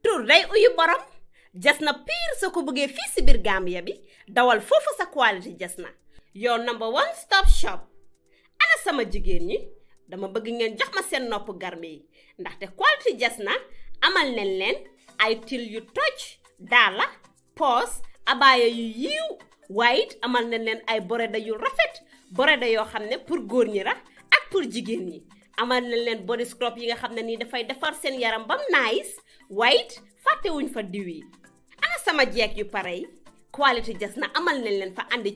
tur day uyu borom jasna pire soo ko bëggee fii si biir Gambia bi dawal foofu sa quality jasna your number one stop shop ana sama jigéen ñi dama bëgg ngeen jox ma seen nopp garme yi ndaxte quality jasna amal nañ leen ay til yu toj daala poos abaya yu yiiw waaye it amal nañ leen ay boreda yu rafet boreda yoo xam ne pour góor ñi la ak pour jigéen ñi amal nañ leen body scrub yi nga xam ne nii dafay defar seen yaram bam nice waaye it fàttewuñ fa diw yi ana sama jeeg yu pare yi quality jasna amal nañ leen fa andi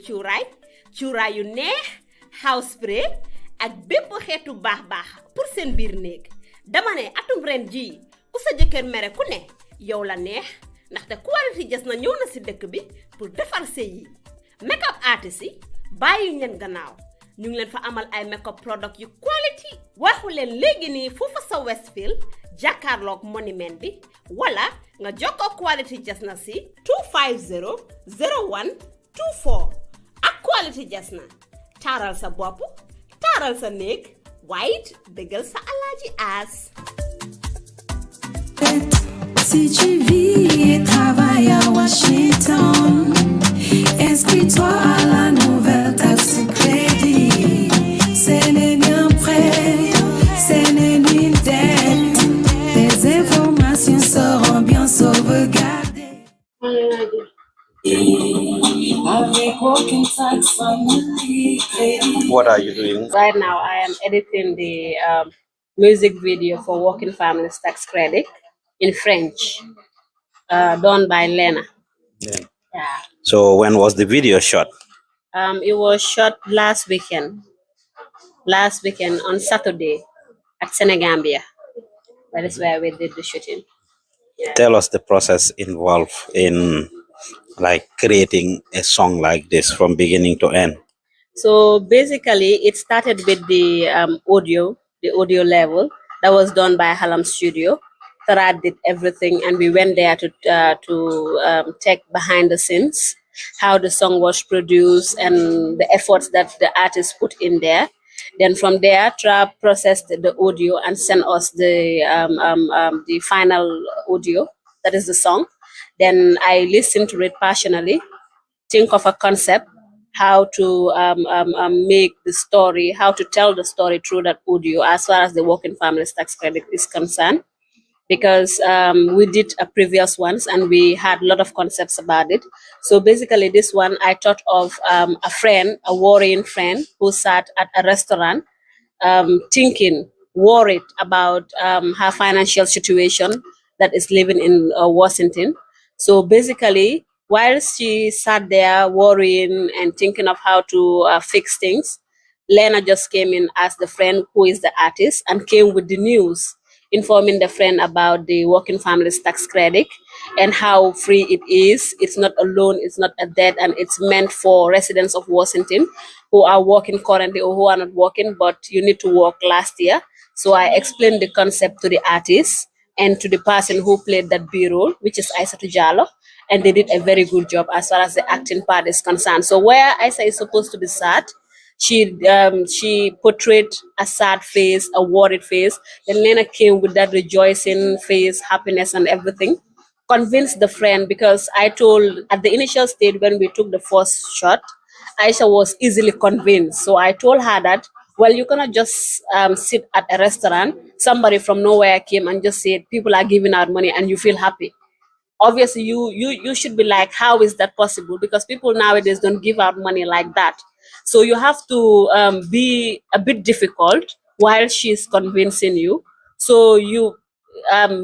cuuraay yu neex house spray ak bépp xeetu baax pour seen biir néeg dama ne atum ren ji ku sa jëkkër mere ku ne yow la neex ndaxte quality jasna ñëw na si dëkk bi pour defar sëy yi makeup artist yi bàyyi leen gannaaw ñu ngi leen fa amal ay makeup product yu quality waxu leen léegi nii foofu sa Westfield jàkkaarloog monument bi wala nga jokkoo quality jasna si 250 01 24 ak quality jasna taaral sa bopp taaral sa néeg waaye it dëggal sa alaaji aas. Si tu vis et travailles à Washington, inscris-toi à la nouvelle taxe crédit. Ce n'est ni un prêt, ce n'est ni une dette. Tes informations seront bien sauvegardées. What are you doing? Right now, I am editing the music video for Working Families Tax Credit in French, done by Lena. Yeah. Yeah. So when was the video shot? It was shot last weekend on Saturday at Senegambia. That is where we did the shooting. Yeah. Tell us the process involved in like creating a song like this from beginning to end. So basically, it started with the audio level that was done by Halam Studio. Tarat did everything, and we went there to check behind the scenes how the song was produced and the efforts that the artist put in there. Then from there, Trap processed the audio and sent us the final audio, that is the song. Then I listened to it passionately, think of a concept, how to make the story, how to tell the story through that audio as far as the Working Families Tax Credit is concerned. Because we did a previous ones and we had a lot of concepts about it. So basically this one, I thought of a friend, a worrying friend who sat at a restaurant thinking, worried about her financial situation that is living in Washington. So basically, while she sat there worrying and thinking of how to fix things, Lena just came in as the friend who is the artist and came with the news, informing the friend about the Working Families Tax Credit and how free it is. It's not a loan, it's not a debt, and it's meant for residents of Washington who are working currently or who are not working, but you need to work last year. So I explained the concept to the artist and to the person who played that B role, which is Aissatou Jallow, and they did a very good job as far as the acting part is concerned. So where Aissa is supposed to be sad, she portrayed a sad face, a worried face. Then Lena came with that rejoicing face, happiness and everything. Convinced the friend, because I told at the initial stage when we took the first shot, Aisha was easily convinced. So I told her that, well, you cannot just sit at a restaurant, somebody from nowhere came and just said, people are giving out money and you feel happy. Obviously, you should be like, how is that possible? Because people nowadays don't give out money like that. So you have to be a bit difficult while she's convincing you. So you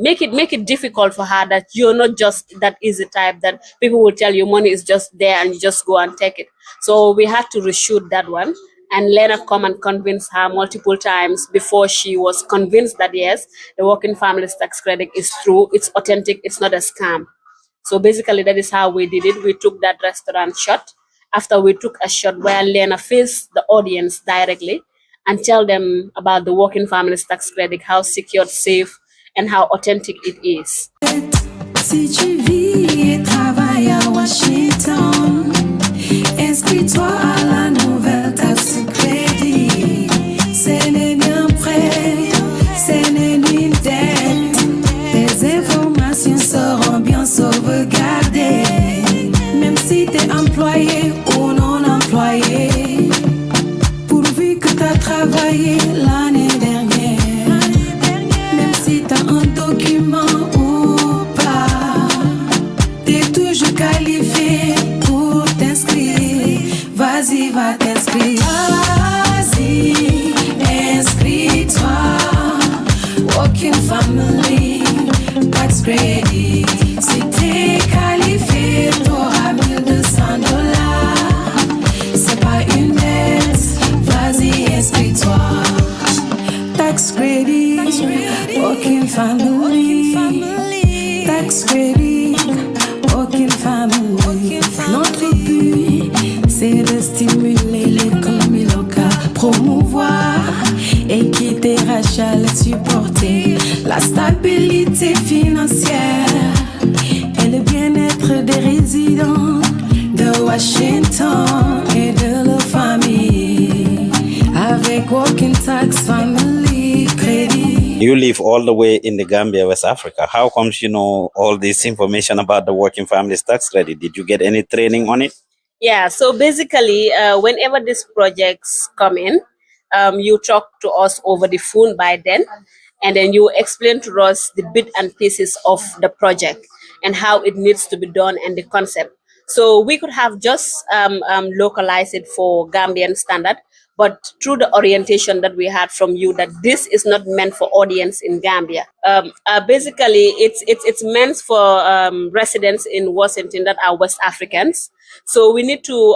make it difficult for her that you're not just that easy type that people will tell you money is just there and you just go and take it. So we had to reshoot that one. And Lena come and convince her multiple times before she was convinced that yes, the Working Families Tax Credit is true, it's authentic, it's not a scam. So basically that is how we did it. We took that restaurant shot. After we took a shot where Lena faced the audience directly and tell them about the Working Families Tax Credit, how secure, safe, and how authentic it is. Si tu vis et travailles à Washington, inscris-toi à la nouvelle taxe crédit. Ce n'est ni un prêt, ce n'est ni une dette. Tes informations sont musulman ou pas, t'es toujours qualifié pour t'inscrire. Vas-y, va t'inscrire. Vas-y, inscris-toi. Walking Family, tax credit. Si t'es qualifié, t'auras $1,200. C'est pas une dette, vas-y, inscris-toi. Tax credit, Walking Family, tax credit, Walking Family. Notre but, c'est de stimuler l'économie locale, promouvoir équité raciale, supporter la stabilité financière et le bien-être des résidents de Washington et de leur famille avec Walking Tax Family Credit. You live all the way in the Gambia, West Africa. How comes you know all this information about the Working Families Tax Credit? Did you get any training on it? Yeah, so basically, whenever these projects come in, you talk to us over the phone by then, and then you explain to us the bit and pieces of the project and how it needs to be done and the concept. So we could have just localized it for Gambian standard, but through the orientation that we had from you that this is not meant for audience in Gambia. Basically, it's meant for residents in Washington that are West Africans. So we need to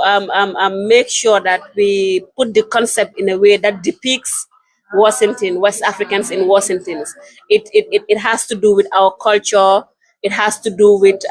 make sure that we put the concept in a way that depicts Washington, West Africans in Washington. It has to do with our culture. It has to do with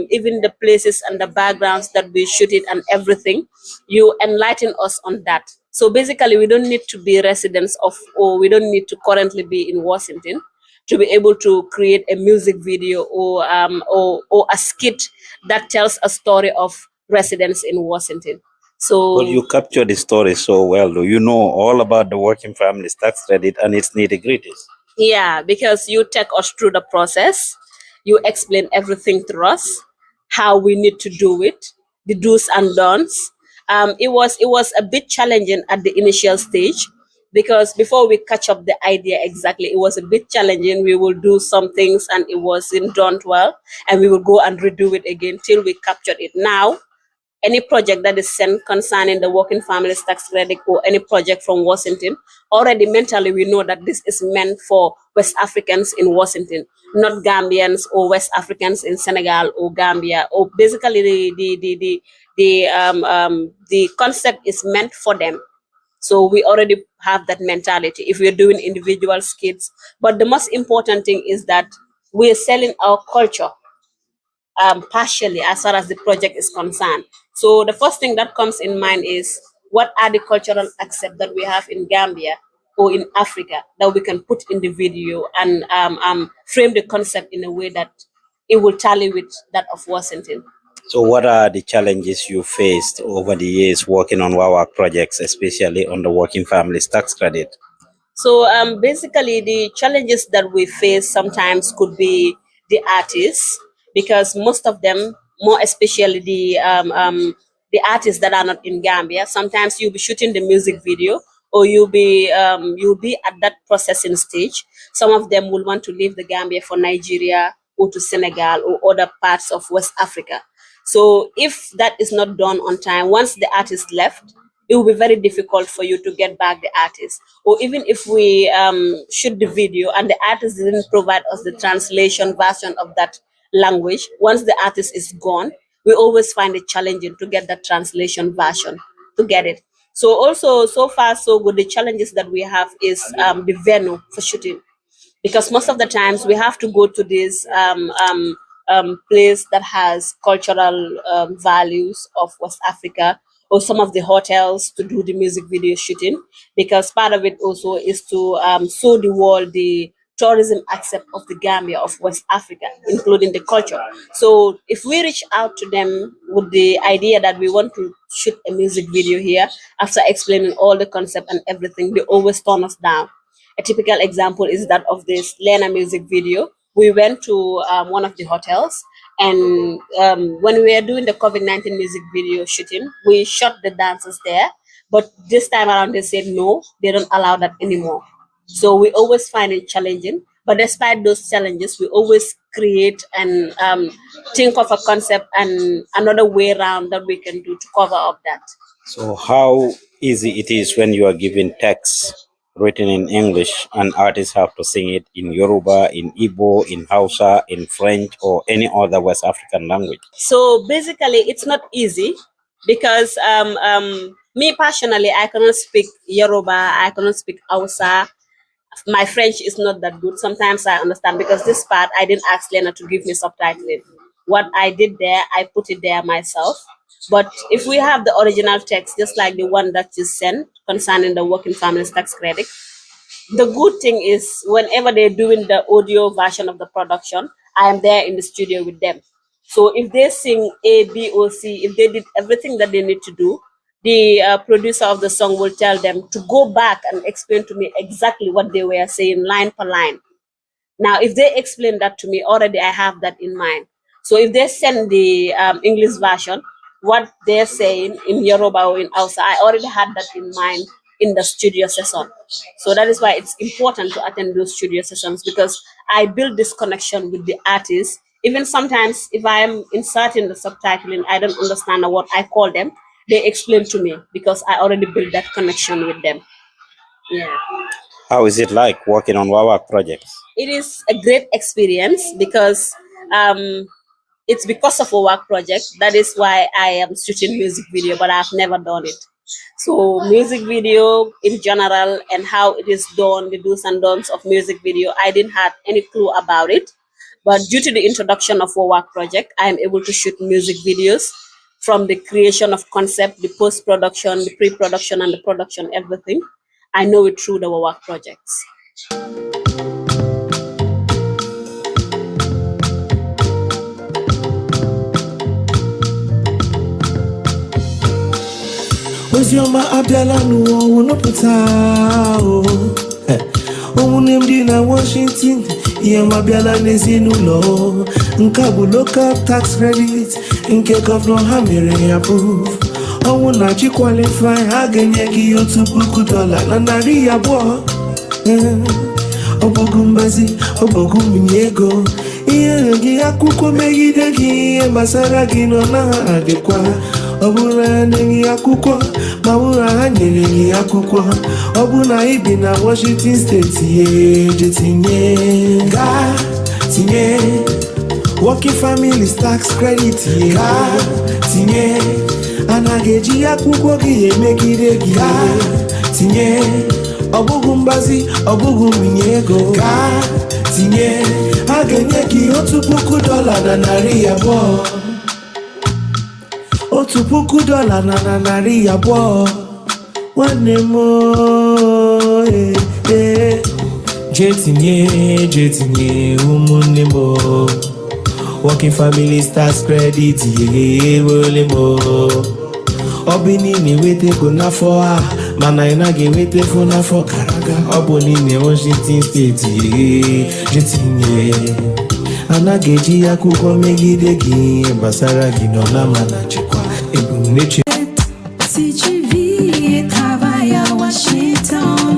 even the places and the backgrounds that we shoot it and everything. You enlighten us on that. So basically, we don't need to be residents of, or we don't need to currently be in Washington to be able to create a music video or a skit that tells a story of residents in Washington. So But you capture the story so well. Do you know all about the Working Families Tax Credit and its nitty-gritties? yeah, because you take us through the process, you explain everything to us, how we need to do it, the do's and don'ts. It was a bit challenging at the initial stage because before we catch up the idea exactly, it was a bit challenging. We will do some things and it wasn't done well, and we will go and redo it again till we captured it. Now, any project that is sent concerning the Working Families Tax Credit or any project from Washington, already mentally we know that this is meant for West Africans in Washington, not Gambians or West Africans in Senegal or Gambia. Or basically the concept is meant for them. So we already have that mentality if we're doing individual skits. But the most important thing is that we're selling our culture partially as far as the project is concerned. So the first thing that comes in mind is what are the cultural accepts that we have in Gambia or in Africa that we can put in the video and frame the concept in a way that it will tally with that of Washington. So what are the challenges you faced over the years working on WAWAC projects, especially on the Working Families Tax Credit? So basically, the challenges that we face sometimes could be the artists, because most of them, more especially the artists that are not in Gambia, sometimes you'll be shooting the music video or you'll be at that processing stage. Some of them will want to leave the Gambia for Nigeria or to Senegal or other parts of West Africa. So if that is not done on time, once the artist left, it will be very difficult for you to get back the artist. Or even if we shoot the video and the artist didn't provide us the translation version of that language, once the artist is gone, we always find it challenging to get that translation version, to get it. So also, so far so good, the challenges that we have is the venue for shooting, because most of the times we have to go to this place that has cultural values of West Africa, or some of the hotels to do the music video shooting, because part of it also is to show the world the tourism aspect of the Gambia, of West Africa, including the culture. So if we reach out to them with the idea that we want to shoot a music video here, after explaining all the concept and everything, they always turn us down. A typical example is that of this Lena music video. We went to one of the hotels, and when we were doing the COVID-19 music video shooting, we shot the dancers there. But this time around, they said no, they don't allow that anymore. So we always find it challenging. But despite those challenges, we always create and think of a concept and another way around that we can do to cover up that. So how easy it is when you are given text written in English and artists have to sing it in Yoruba, in Igbo, in Hausa, in French, or any other West African language? So basically, it's not easy because me personally, I cannot speak Yoruba, I cannot speak Hausa. My French is not that good. Sometimes I understand because this part I didn't ask Lena to give me subtitling. What I did there, I put it there myself. But if we have the original text, just like the one that you sent concerning the working families tax credit, the good thing is whenever they're doing the audio version of the production, I am there in the studio with them. So if they sing A, B, or C, if they did everything that they need to do, the producer of the song will tell them to go back and explain to me exactly what they were saying line per line. Now, if they explain that to me, already I have that in mind. So if they send the English version, what they're saying in Yoruba or in Hausa, I already had that in mind in the studio session. So that is why it's important to attend those studio sessions because I build this connection with the artists. Even sometimes if I am inserting the subtitling, I don't understand what I call them, they explain to me because I already built that connection with them. Yeah. How is it like working on WAWAC projects? It is a great experience because it's because of a work project. That is why I am shooting music video, but I've never done it. So music video in general and how it is done, the do's and don'ts of music video, I didn't have any clue about it. But due to the introduction of a work project, I am able to shoot music videos from the creation of concept, the post-production, the pre-production, and the production, everything. I know it through the WAWAC projects. Ozioma abịala n'ụwa ọnwụnụpụta onwune m dị na Washington ihe m abịala n'ezinụlọ nke a bụ local tax credit nke gọvanọ ha mere ya approve ọnwụ na chi qualify ha ga-enye gị $1,000 na $200 ọbụgụ mbazi ọbụgụ mbinye ego ihe gị akwụkwọ megide gị ihe gbasara gị nọ na ha adịkwa ọ bụrụ na gị akwụkwọ ma bụrụ ha nyere gị akwụkwọ ọ bụ na ị bi na Washington State je tinye gaa tinye working families tax credit gaa tinye anaghị eji akwụkwọ gị emegide gị gaa tinye ọbụghị mgbazi ọbụghị mbinye ego gaa tinye a ga-enye gị $1,000 na $200 $1,000 na $200 nwanne m je tinye ụmụnne m working families tax credit wole m ọ bụ niile weta ego n'afọ a mana ị naghị eweta ego n'afọ gara aga ọ bụ niile Washington State je tinye anaghị eji akwụkwọ megide gị gbasara gị nọ na mana chekwa ebumnuche. Si tu vis et travailles à Washington,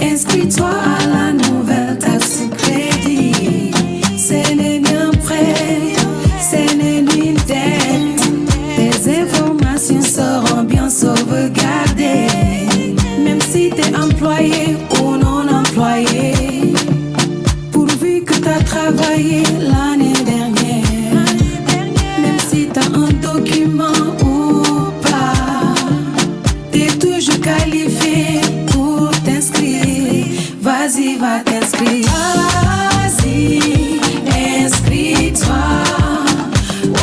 inscris-toi à la nouvelle taxe crédit. Ce n'est ni un prêt, ce n'est ni une dette. Tes informations seront bien sauvegardées, même si t'es employé ou non employé. Pourvu que t'as travaillé l'année dernière, même si t'as un document ou pas, t'es toujours qualifié pour t'inscrire. Vas-y, va t'inscrire. Vas-y, inscris-toi.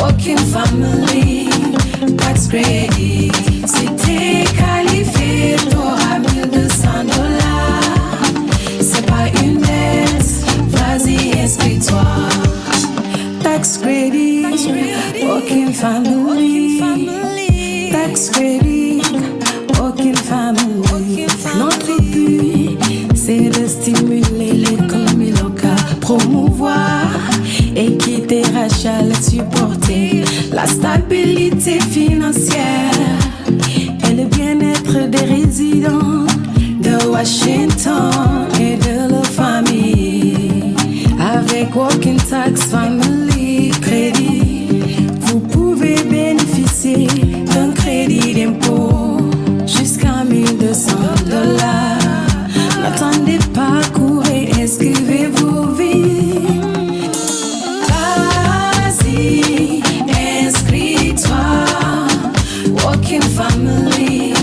Working family, tax credit. Si t'es qualifié, t'auras $1,200. C'est pas une dette. Vas-y, inscris-toi. Tax credit, working family, tax credit, working family. Notre but, c'est de stimuler l'économie locale, promouvoir équité raciale, supporter la stabilité financière et le bien-être des résidents de Washington et de leur famille. Working Tax Family Crédit. Vous pouvez bénéficier d'un crédit d'impôt jusqu'à $1,200. N'attendez pas, courez, inscrivez-vous vite. Vas-y, inscris-toi. Working Family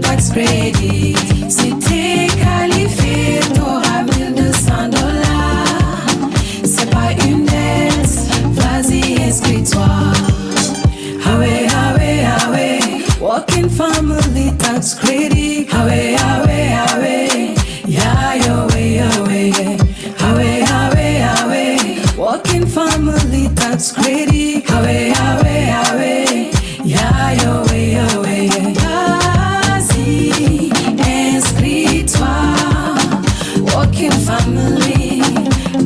Tax Credit. Si t'es qualifié, t'auras $1,200. C'est pas une dette, vas-y, inscris-toi. Hawe, hawe, hawe. Working Family Tax Credit. Hawe, hawe, hawe. Yeah, your way, your way. Hawe, hawe, hawe. Working Family Tax Credit. Hawe, hawe, hawe. Yeah, your way, your way. Vas-y, inscris-toi. Working Family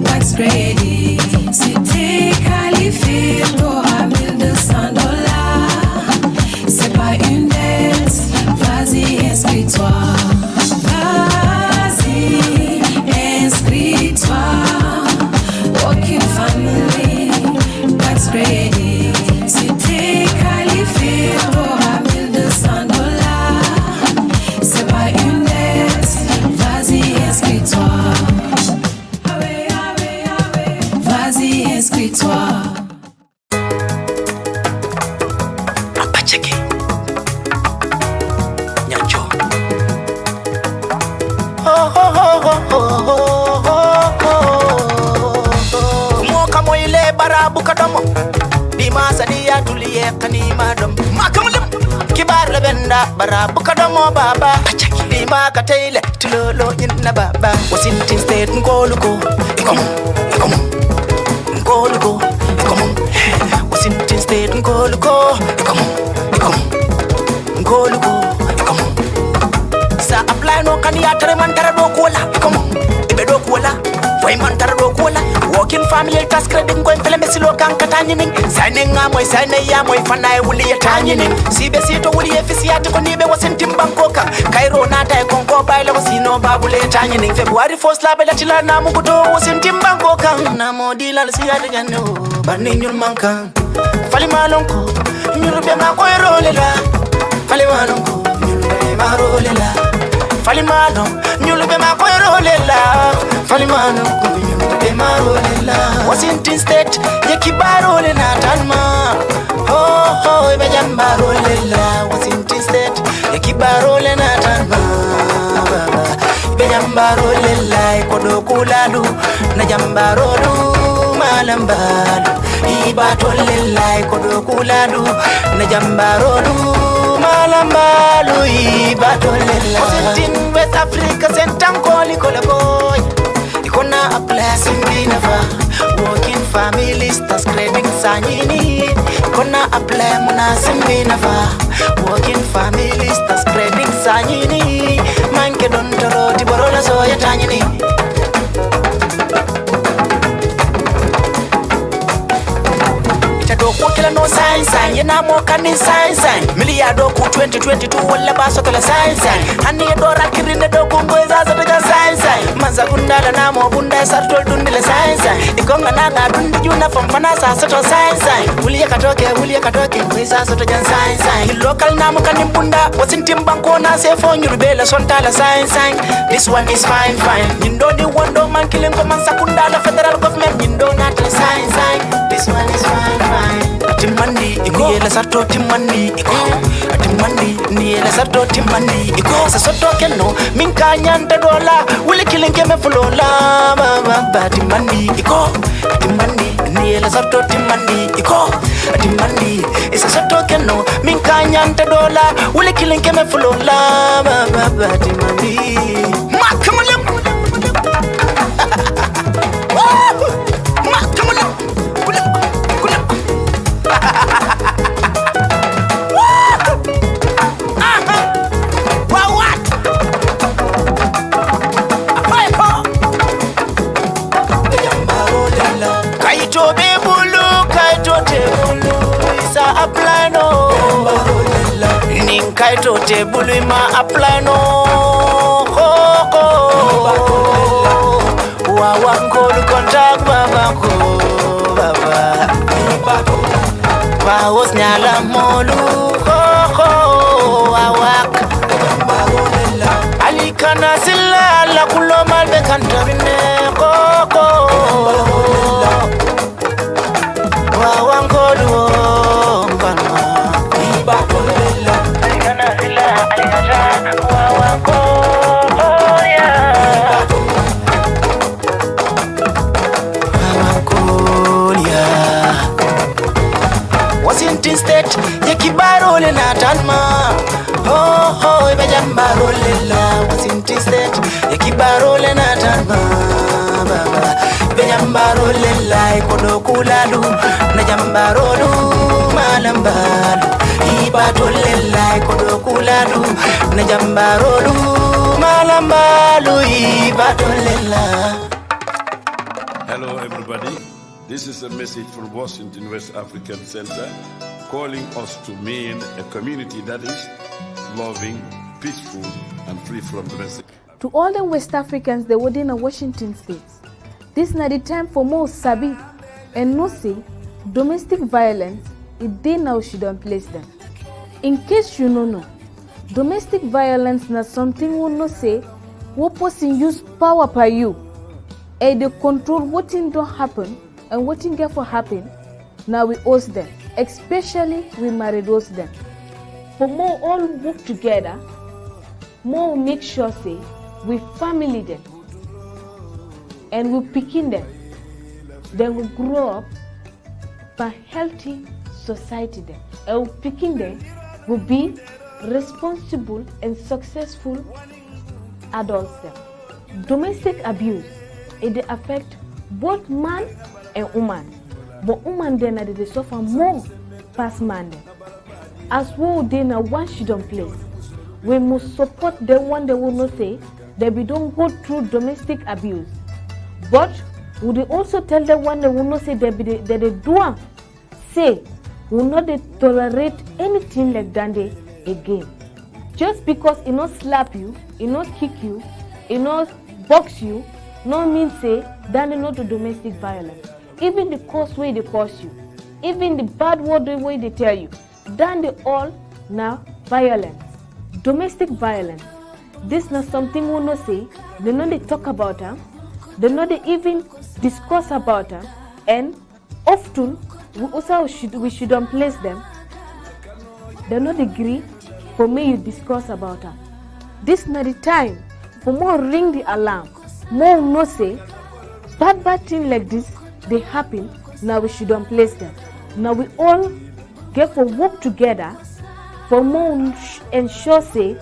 Tax Credit. Si t'es qualifié, t'auras $1,200. C'est pas une dette, vas-y, inscris-toi. Vas-y, inscris-toi. Working Family Tax Credit. Si t'es qualifié, t'auras $1,200. C'est pas une dette, vas-y, inscris-toi. Vas-y, inscris-toi. Apacheke Nyacho Moka moile barabu kadomo Dimasa diya tuliye kanima dom Makamulim Kibar lebenda barabu kadomo baba Dima katele tulolo nyina baba Washington State nkoluko Ikomo Nkoluko Ikomo Washington State nkoluko Ikomo Nkoluko Ikomo Sa apply no kaniyatare mantara do kola Ikomo Ibe do kola Foy mantara do kola Working Family Tax Credit Ngoy pele mesilo kankatani ning Sane nga moy sane ya moy fanaye wuli yatani ning Sibe sito wuli efisiati konibe Washington Bangkoka Cairo nata e konko baila wasino babule yatani ning February 1st labe latila na mugudo Washington Bangkoka Na modila lasiyati gano Bani nyul manka Fali malonko Nyurube makoyro lela Fali malonko Nyurube maro lela Fali malon Nyurube makoyro lela Fali malonko Nyurube maro lela Washington State Yekibaro lela tanma Oh ibe jambaro lela Washington State Yekibaro lela tanma Ibe jambaro lela Ikodo kuladu Na jambaro du Malambalu Ibato lela Ikodo kuladu Na jambaro du Malambalu Ibato lela Washington West Africa Sentankoli kola boy Ikona a blessing binava Working Families Tax Credit Sanyini Ikona a blessing muna simbinava Working Families Tax Credit Sanyini Manke don toro tiborola soya tanyini Kila no sign sign yena mo kani sign sign miliardo ku 2022 wala baso kala sign sign hani dora kirinde do kungoza za daga sign sign manza kundala na mo bunda sartol dundile sign sign ikonga nanga dundi juna famfana sa soto sign sign uliya katoke kwisa soto jan sign sign local namu kani bunda wasintim banko na se fo nyurubela sontala sign sign this one is fine fine nindo di wondo man killing ko man sakundala federal government nindo na sign sign this one is fine fine Timandi, iko yela sarto timandi, iko Timandi, ni yela sarto timandi, iko Sa soto keno, minka nyanta dola Wili kilinge me fulola Baba, timandi, iko Timandi, ni yela sarto timandi, iko Timandi, isa soto keno Minka nyanta dola Wili kilinge me fulola Baba, timandi Makamulim Makamulim Kaito tebulu ima apply no WAWAC call contact baba baba Paus nyala molu ho WAWAC Alikana silla la kulo malbe kantabine koko Wawankolu mbanwa Alikana silla alikata wawako Washington State yekibarole natanma bejambarole la Washington State yekibarole natanma baba bejambarole la kodokulalu najambarolu malambalu ibatole la kodokulalu najambarolu malambalu ibatole la. Hello everybody. This is a message from Washington West African Center calling us to mean a community that is loving, peaceful, and free from domestic. To all the West Africans that were in Washington State, this is not the time for more sabi and no say domestic violence, it they now shouldn't place them. In case you don't know, domestic violence not something we no say what person use power by you and they control what thing don't happen and what thing get for happen. Now we host them, especially we married host them. For more all work together, more make sure say we family them and we picking them. Then we grow up for healthy society them. And we picking them will be responsible and successful adults them. Domestic abuse, it affect both man and woman. But woman then they suffer more past man then. As well then one shouldn't place. We must support the one that will not say that we don't go through domestic abuse. But would they also tell the one that will not say that they do say will not they tolerate anything like that again. Just because it not slap you, it not kick you, it not box you, no mean say that is not a domestic violence. Even the coarse way they curse you, even the bad word the way they tell you, then they all now violence. Domestic violence. This not something we not say. They know they talk about her. They know they even discuss about her. And often we shouldn't place them. They not agree for me you discuss about her. This not the time for more ring the alarm. More no say bad thing like this they happen. Now we shouldn't place them. Now we all get for work together for more ensure say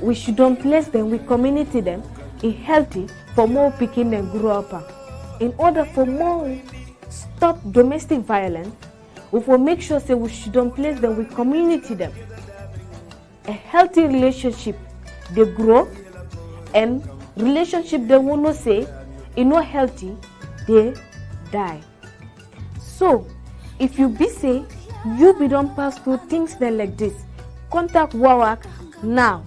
we shouldn't place them, we community them in healthy for more picking and grow up. In order for more stop domestic violence, we will make sure say we shouldn't place them, we community them. A healthy relationship they grow, and relationship they will not say is not healthy, they die. So if you be say you be don't pass through things then like this, contact WAWAC now.